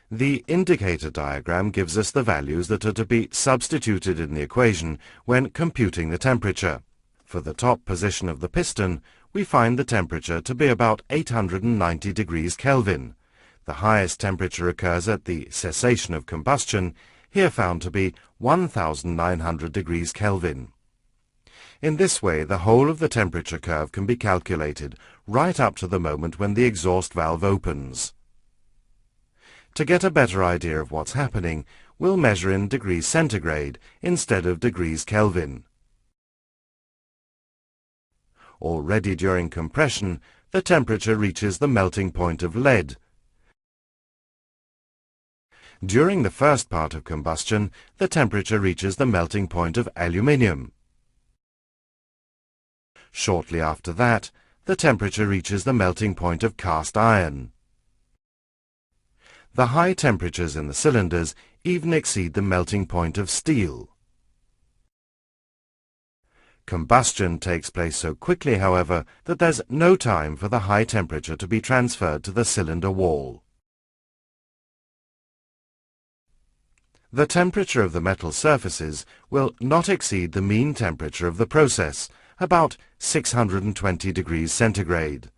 The indicator diagram gives us the values that are to be substituted in the equation when computing the temperature. For the top position of the piston, we find the temperature to be about 890 degrees Kelvin. The highest temperature occurs at the cessation of combustion, here found to be 1900 degrees Kelvin. In this way, the whole of the temperature curve can be calculated right up to the moment when the exhaust valve opens. To get a better idea of what's happening, we'll measure in degrees centigrade instead of degrees Kelvin. Already during compression, the temperature reaches the melting point of lead. During the first part of combustion, the temperature reaches the melting point of aluminium. Shortly after that, the temperature reaches the melting point of cast iron. The high temperatures in the cylinders even exceed the melting point of steel. Combustion takes place so quickly, however, that there's no time for the high temperature to be transferred to the cylinder wall. The temperature of the metal surfaces will not exceed the mean temperature of the process, about 620 degrees centigrade.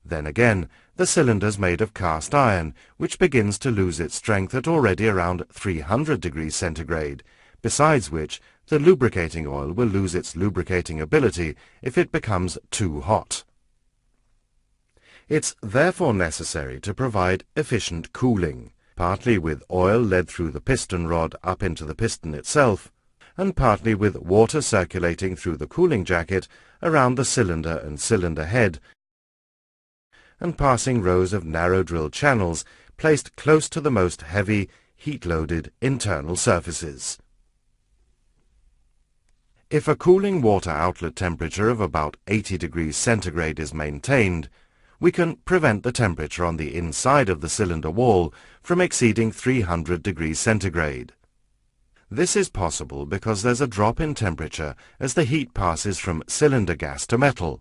Then again, the cylinder's made of cast iron, which begins to lose its strength at already around 300 degrees centigrade, besides which the lubricating oil will lose its lubricating ability if it becomes too hot. It's therefore necessary to provide efficient cooling, partly with oil led through the piston rod up into the piston itself, and partly with water circulating through the cooling jacket around the cylinder and cylinder head, and passing rows of narrow drill channels placed close to the most heavy, heat-loaded internal surfaces. If a cooling water outlet temperature of about 80 degrees centigrade is maintained, we can prevent the temperature on the inside of the cylinder wall from exceeding 300 degrees centigrade. This is possible because there's a drop in temperature as the heat passes from cylinder gas to metal.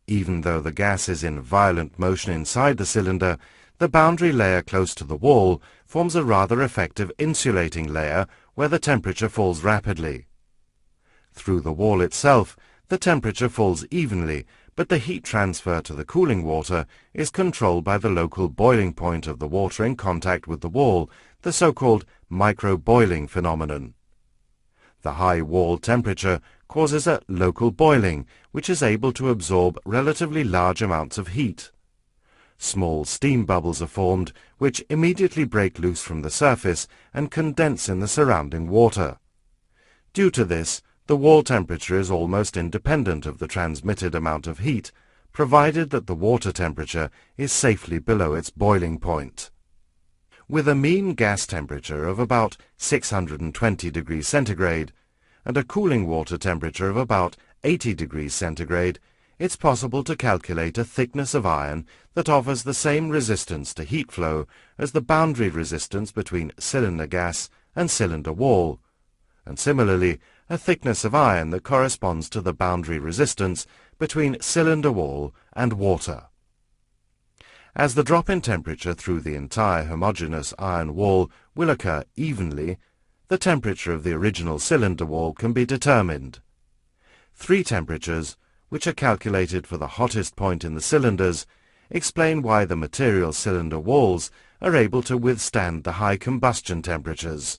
Even though the gas is in violent motion inside the cylinder, the boundary layer close to the wall forms a rather effective insulating layer where the temperature falls rapidly. Through the wall itself, the temperature falls evenly, but the heat transfer to the cooling water is controlled by the local boiling point of the water in contact with the wall, the so-called micro-boiling phenomenon. The high wall temperature causes a local boiling, which is able to absorb relatively large amounts of heat. Small steam bubbles are formed, which immediately break loose from the surface and condense in the surrounding water. Due to this, the wall temperature is almost independent of the transmitted amount of heat, provided that the water temperature is safely below its boiling point. With a mean gas temperature of about 620 degrees centigrade and a cooling water temperature of about 80 degrees centigrade, it's possible to calculate a thickness of iron that offers the same resistance to heat flow as the boundary resistance between cylinder gas and cylinder wall, and similarly a thickness of iron that corresponds to the boundary resistance between cylinder wall and water. As the drop in temperature through the entire homogeneous iron wall will occur evenly, the temperature of the original cylinder wall can be determined. 3 temperatures, which are calculated for the hottest point in the cylinders, explain why the material cylinder walls are able to withstand the high combustion temperatures.